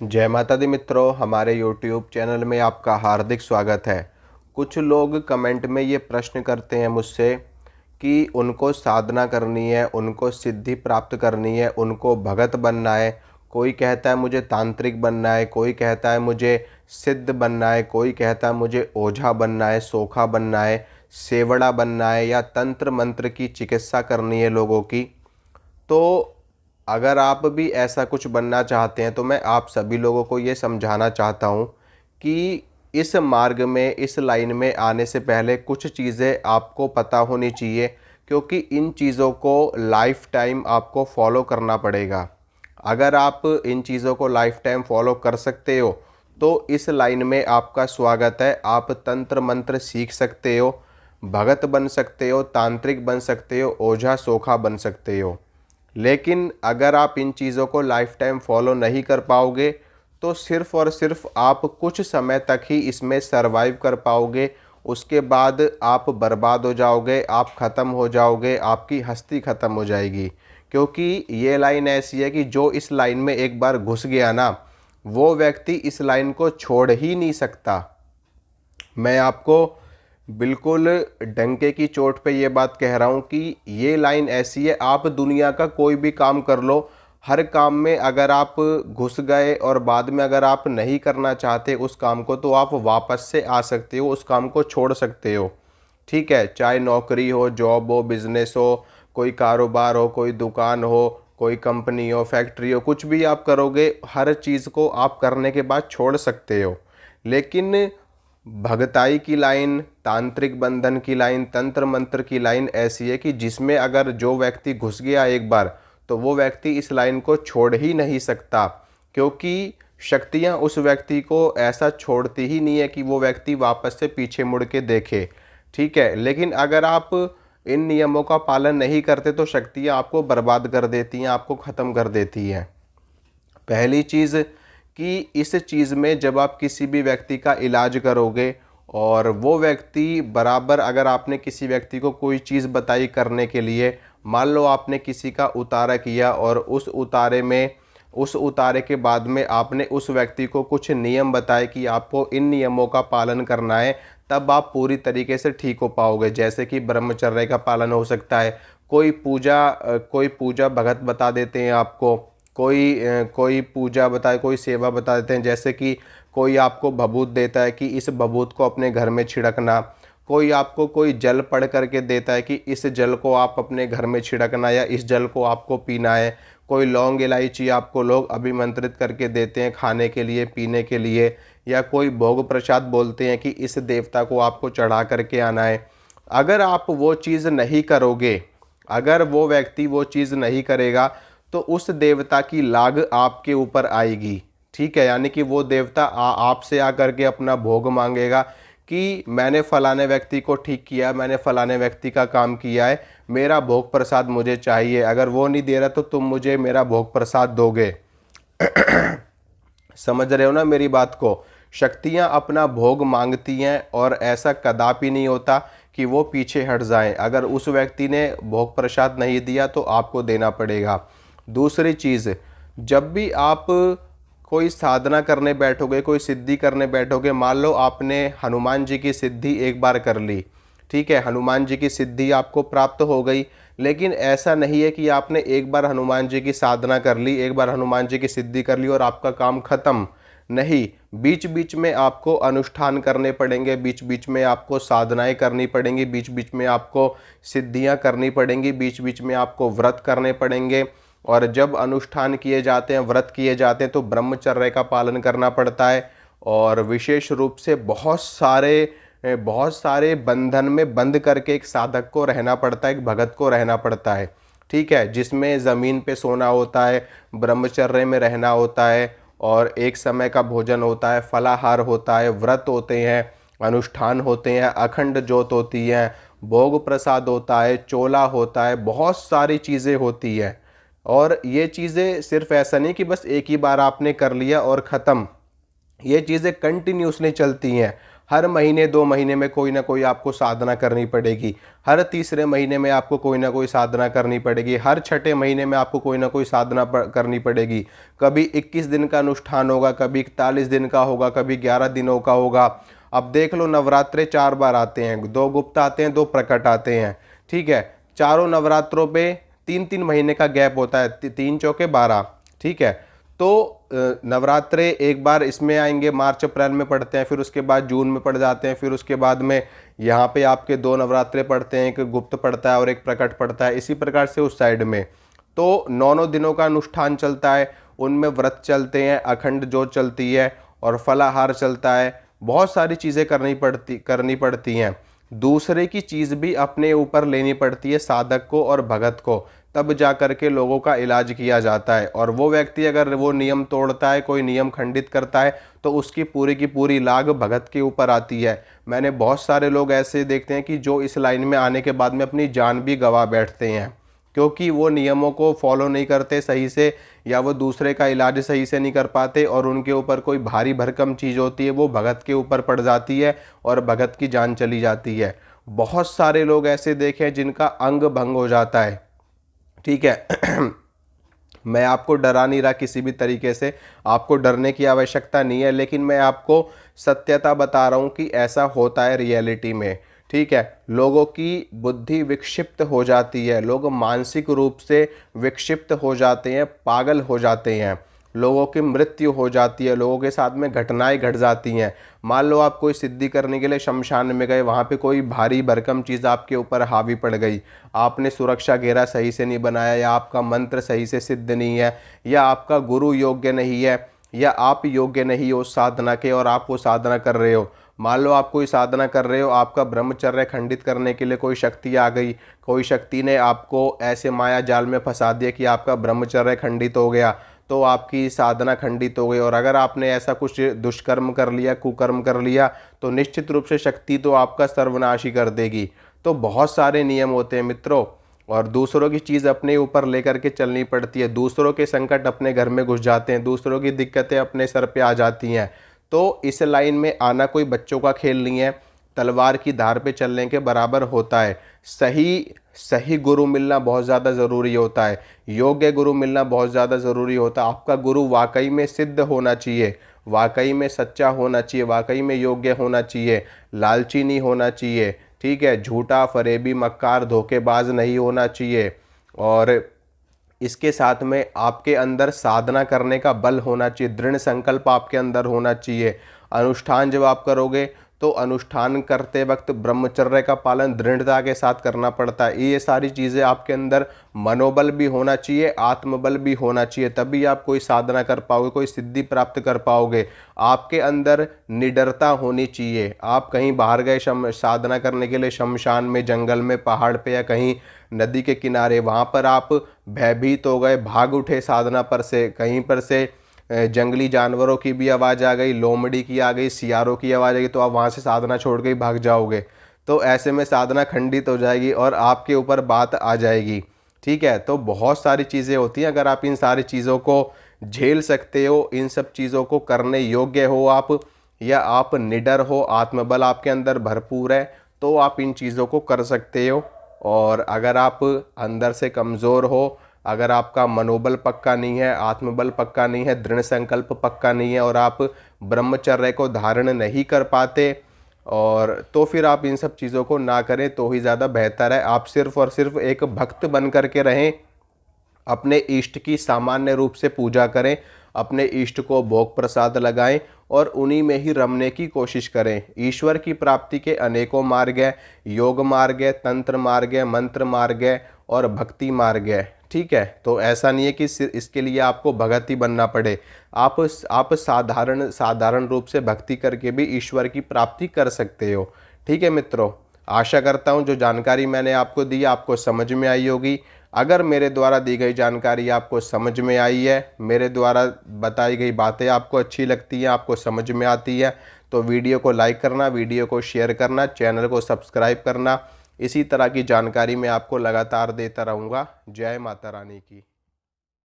जय माता दी मित्रों, हमारे YouTube चैनल में आपका हार्दिक स्वागत है। कुछ लोग कमेंट में ये प्रश्न करते हैं मुझसे कि उनको साधना करनी है, उनको सिद्धि प्राप्त करनी है, उनको भगत बनना है। कोई कहता है मुझे तांत्रिक बनना है, कोई कहता है मुझे सिद्ध बनना है, कोई कहता है मुझे ओझा बनना है, सोखा बनना है, सेवड़ा बनना है या तंत्र मंत्र की चिकित्सा करनी है लोगों की। तो अगर आप भी ऐसा कुछ बनना चाहते हैं तो मैं आप सभी लोगों को ये समझाना चाहता हूँ कि इस मार्ग में, इस लाइन में आने से पहले कुछ चीज़ें आपको पता होनी चाहिए, क्योंकि इन चीज़ों को लाइफ टाइम आपको फॉलो करना पड़ेगा। अगर आप इन चीज़ों को लाइफ टाइम फॉलो कर सकते हो तो इस लाइन में आपका स्वागत है। आप तंत्र मंत्र सीख सकते हो, भगत बन सकते हो, तांत्रिक बन सकते हो, ओझा सोखा बन सकते हो। लेकिन अगर आप इन चीज़ों को लाइफ टाइम फॉलो नहीं कर पाओगे तो सिर्फ़ और सिर्फ आप कुछ समय तक ही इसमें सरवाइव कर पाओगे। उसके बाद आप बर्बाद हो जाओगे, आप ख़त्म हो जाओगे, आपकी हस्ती ख़त्म हो जाएगी। क्योंकि ये लाइन ऐसी है कि जो इस लाइन में एक बार घुस गया ना, वो व्यक्ति इस लाइन को छोड़ ही नहीं सकता। मैं आपको बिल्कुल डंके की चोट पे ये बात कह रहा हूँ कि ये लाइन ऐसी है, आप दुनिया का कोई भी काम कर लो, हर काम में अगर आप घुस गए और बाद में अगर आप नहीं करना चाहते उस काम को, तो आप वापस से आ सकते हो, उस काम को छोड़ सकते हो। ठीक है, चाहे नौकरी हो, जॉब हो, बिजनेस हो, कोई कारोबार हो, कोई दुकान हो, कोई कंपनी हो, फैक्ट्री हो, कुछ भी आप करोगे, हर चीज़ को आप करने के बाद छोड़ सकते हो। लेकिन भगताई की लाइन, तांत्रिक बंधन की लाइन, तंत्र मंत्र की लाइन ऐसी है कि जिसमें अगर जो व्यक्ति घुस गया एक बार, तो वो व्यक्ति इस लाइन को छोड़ ही नहीं सकता। क्योंकि शक्तियाँ उस व्यक्ति को ऐसा छोड़ती ही नहीं है कि वो व्यक्ति वापस से पीछे मुड़ के देखे। ठीक है, लेकिन अगर आप इन नियमों का पालन नहीं करते तो शक्तियाँ आपको बर्बाद कर देती हैं, आपको ख़त्म कर देती हैं। पहली चीज़ कि इस चीज़ में जब आप किसी भी व्यक्ति का इलाज करोगे और वो व्यक्ति बराबर, अगर आपने किसी व्यक्ति को कोई चीज़ बताई करने के लिए, मान लो आपने किसी का उतारा किया और उस उतारे के बाद में आपने उस व्यक्ति को कुछ नियम बताए कि आपको इन नियमों का पालन करना है, तब आप पूरी तरीके से ठीक हो पाओगे। जैसे कि ब्रह्मचर्य का पालन हो सकता है, कोई पूजा भगत बता देते हैं आपको, कोई पूजा बताए, कोई सेवा बता देते हैं। जैसे कि कोई आपको भभूत देता है कि इस भभूत को अपने घर में छिड़कना, कोई आपको कोई जल पढ़ करके देता है कि इस जल को आप अपने घर में छिड़कना या इस जल को आपको पीना है। कोई लौंग इलायची आपको लोग अभिमंत्रित करके देते हैं खाने के लिए, पीने के लिए, या कोई भोग प्रसाद बोलते हैं कि इस देवता को आपको चढ़ा करके आना है। अगर आप वो चीज़ नहीं करोगे, अगर वो व्यक्ति वो चीज़ नहीं करेगा तो उस देवता की लाग आपके ऊपर आएगी। ठीक है, यानी कि वो देवता आपसे आकर के अपना भोग मांगेगा कि मैंने फलाने व्यक्ति को ठीक किया, मैंने फलाने व्यक्ति का काम किया है, मेरा भोग प्रसाद मुझे चाहिए। अगर वो नहीं दे रहा तो तुम मुझे मेरा भोग प्रसाद दोगे। समझ रहे हो ना मेरी बात को? शक्तियाँ अपना भोग मांगती हैं और ऐसा कदापि नहीं होता कि वो पीछे हट जाएं। अगर उस व्यक्ति ने भोग प्रसाद नहीं दिया तो आपको देना पड़ेगा। दूसरी चीज़, जब भी आप कोई साधना करने बैठोगे, कोई सिद्धि करने बैठोगे, मान लो आपने हनुमान जी की सिद्धि एक बार कर ली, ठीक है, हनुमान जी की सिद्धि आपको प्राप्त हो गई। लेकिन ऐसा नहीं है कि आपने एक बार हनुमान जी की साधना कर ली, एक बार हनुमान जी की सिद्धि कर ली और आपका काम खत्म। नहीं, बीच बीच में आपको अनुष्ठान करने पड़ेंगे, बीच बीच में आपको साधनाएं करनी पड़ेंगी, बीच बीच में आपको सिद्धियां करनी पड़ेंगी, बीच बीच में आपको व्रत करने पड़ेंगे। और जब अनुष्ठान किए जाते हैं, व्रत किए जाते हैं, तो ब्रह्मचर्य का पालन करना पड़ता है। और विशेष रूप से बहुत सारे बंधन में बंद करके एक साधक को रहना पड़ता है, एक भगत को रहना पड़ता है। ठीक है, जिसमें ज़मीन पे सोना होता है, ब्रह्मचर्य में रहना होता है, और एक समय का भोजन होता है, फलाहार होता है, व्रत होते हैं, अनुष्ठान होते हैं, अखंड ज्योत होती है, भोग प्रसाद होता है, चोला होता है, बहुत सारी चीज़ें होती है। और ये चीज़ें सिर्फ ऐसा नहीं कि बस एक ही बार आपने कर लिया और ख़त्म, ये चीज़ें कंटिन्यूसली चलती हैं। हर महीने 2 महीने में कोई ना कोई आपको साधना करनी पड़ेगी, हर तीसरे महीने में आपको कोई ना कोई साधना करनी पड़ेगी, हर छठे महीने में आपको कोई ना कोई साधना करनी पड़ेगी। कभी 21 दिन का अनुष्ठान होगा, कभी 41 दिन का होगा, कभी 11 दिनों का होगा। अब देख लो, नवरात्रे 4 बार आते हैं, 2 गुप्त आते हैं, 2 प्रकट आते हैं, ठीक है। चारों नवरात्रों पे 3-3 महीने का गैप होता है, 3 चौके 12, ठीक है। तो नवरात्रे एक बार इसमें आएंगे, मार्च अप्रैल में पढ़ते हैं, फिर उसके बाद जून में पढ़ जाते हैं, फिर उसके बाद में यहाँ पे आपके 2 नवरात्रे पढ़ते हैं, एक गुप्त पढ़ता है और एक प्रकट पढ़ता है, इसी प्रकार से उस साइड में। तो 9 दिनों का अनुष्ठान चलता है, उनमें व्रत चलते हैं, अखंड ज्योत चलती है और फलाहार चलता है, बहुत सारी चीज़ें करनी पड़ती हैं। दूसरे की चीज़ भी अपने ऊपर लेनी पड़ती है साधक को और भगत को, तब जा कर के लोगों का इलाज किया जाता है। और वो व्यक्ति अगर वो नियम तोड़ता है, कोई नियम खंडित करता है, तो उसकी पूरी की पूरी लाग भगत के ऊपर आती है। मैंने बहुत सारे लोग ऐसे देखते हैं कि जो इस लाइन में आने के बाद में अपनी जान भी गंवा बैठते हैं, क्योंकि वो नियमों को फॉलो नहीं करते सही से, या वो दूसरे का इलाज सही से नहीं कर पाते, और उनके ऊपर कोई भारी भरकम चीज़ होती है वो भगत के ऊपर पड़ जाती है और भगत की जान चली जाती है। बहुत सारे लोग ऐसे देखे हैं जिनका अंग भंग हो जाता है, ठीक है। मैं आपको डरा नहीं रहा किसी भी तरीके से, आपको डरने की आवश्यकता नहीं है, लेकिन मैं आपको सत्यता बता रहा हूँ कि ऐसा होता है रियलिटी में, ठीक है। लोगों की बुद्धि विक्षिप्त हो जाती है, लोग मानसिक रूप से विक्षिप्त हो जाते हैं, पागल हो जाते हैं, लोगों की मृत्यु हो जाती है, लोगों के साथ में घटनाएं घट जाती हैं। मान लो आप कोई सिद्धि करने के लिए शमशान में गए, वहाँ पे कोई भारी भरकम चीज़ आपके ऊपर हावी पड़ गई, आपने सुरक्षा घेरा सही से नहीं बनाया, या आपका मंत्र सही से सिद्ध नहीं है, या आपका गुरु योग्य नहीं है, या आप योग्य नहीं हो साधना के और आप वो साधना कर रहे हो। मान लो आप कोई साधना कर रहे हो, आपका ब्रह्मचर्य खंडित करने के लिए कोई शक्ति आ गई, कोई शक्ति ने आपको ऐसे माया जाल में फंसा दिया कि आपका ब्रह्मचर्य खंडित हो गया, तो आपकी साधना खंडित हो गई। और अगर आपने ऐसा कुछ दुष्कर्म कर लिया, कुकर्म कर लिया, तो निश्चित रूप से शक्ति तो आपका सर्वनाश ही कर देगी। तो बहुत सारे नियम होते हैं मित्रों, और दूसरों की चीज़ अपने ऊपर लेकर के चलनी पड़ती है, दूसरों के संकट अपने घर में घुस जाते हैं, दूसरों की दिक्कतें अपने सर पे आ जाती हैं। तो इस लाइन में आना कोई बच्चों का खेल नहीं है, तलवार की धार पे चलने के बराबर होता है। सही गुरु मिलना बहुत ज़्यादा ज़रूरी होता है, योग्य गुरु मिलना बहुत ज़्यादा ज़रूरी होता है। आपका गुरु वाकई में सिद्ध होना चाहिए, वाकई में सच्चा होना चाहिए, वाकई में योग्य होना चाहिए, लालची नहीं होना चाहिए, ठीक है, झूठा फरेबी मक्कार धोखेबाज नहीं होना चाहिए। और इसके साथ में आपके अंदर साधना करने का बल होना चाहिए, दृढ़ संकल्प आपके अंदर होना चाहिए। अनुष्ठान जब आप करोगे तो अनुष्ठान करते वक्त ब्रह्मचर्य का पालन दृढ़ता के साथ करना पड़ता है। ये सारी चीज़ें आपके अंदर मनोबल भी होना चाहिए, आत्मबल भी होना चाहिए, तभी आप कोई साधना कर पाओगे, कोई सिद्धि प्राप्त कर पाओगे। आपके अंदर निडरता होनी चाहिए। आप कहीं बाहर गए साधना करने के लिए, शमशान में, जंगल में, पहाड़ पे, या कहीं नदी के किनारे, वहाँ पर आप भयभीत हो गए, भाग उठे साधना पर से, कहीं पर से जंगली जानवरों की भी आवाज़ आ गई, लोमड़ी की आ गई, सियारों की आवाज़ आ गई, तो आप वहाँ से साधना छोड़ के ही भाग जाओगे, तो ऐसे में साधना खंडित हो जाएगी और आपके ऊपर बात आ जाएगी, ठीक है। तो बहुत सारी चीज़ें होती हैं, अगर आप इन सारी चीज़ों को झेल सकते हो, इन सब चीज़ों को करने योग्य हो आप, या आप निडर हो, आत्मबल आपके अंदर भरपूर है, तो आप इन चीज़ों को कर सकते हो। और अगर आप अंदर से कमज़ोर हो, अगर आपका मनोबल पक्का नहीं है, आत्मबल पक्का नहीं है, दृढ़ संकल्प पक्का नहीं है, और आप ब्रह्मचर्य को धारण नहीं कर पाते, और तो फिर आप इन सब चीज़ों को ना करें तो ही ज़्यादा बेहतर है। आप सिर्फ और सिर्फ एक भक्त बन कर के रहें, अपने इष्ट की सामान्य रूप से पूजा करें, अपने इष्ट को भोग प्रसाद लगाएं और उन्हीं में ही रमने की कोशिश करें। ईश्वर की प्राप्ति के अनेकों मार्ग हैं, योग मार्ग है, तंत्र मार्ग है, मंत्र मार्ग है और भक्ति मार्ग है, ठीक है। तो ऐसा नहीं है कि इसके लिए आपको भगत ही बनना पड़े, आप साधारण रूप से भक्ति करके भी ईश्वर की प्राप्ति कर सकते हो, ठीक है मित्रों। आशा करता हूँ जो जानकारी मैंने आपको दी आपको समझ में आई होगी। अगर मेरे द्वारा दी गई जानकारी आपको समझ में आई है, मेरे द्वारा बताई गई बातें आपको अच्छी लगती हैं, आपको समझ में आती है, तो वीडियो को लाइक करना, वीडियो को शेयर करना, चैनल को सब्सक्राइब करना। इसी तरह की जानकारी मैं आपको लगातार देता रहूँगा। जय माता रानी की।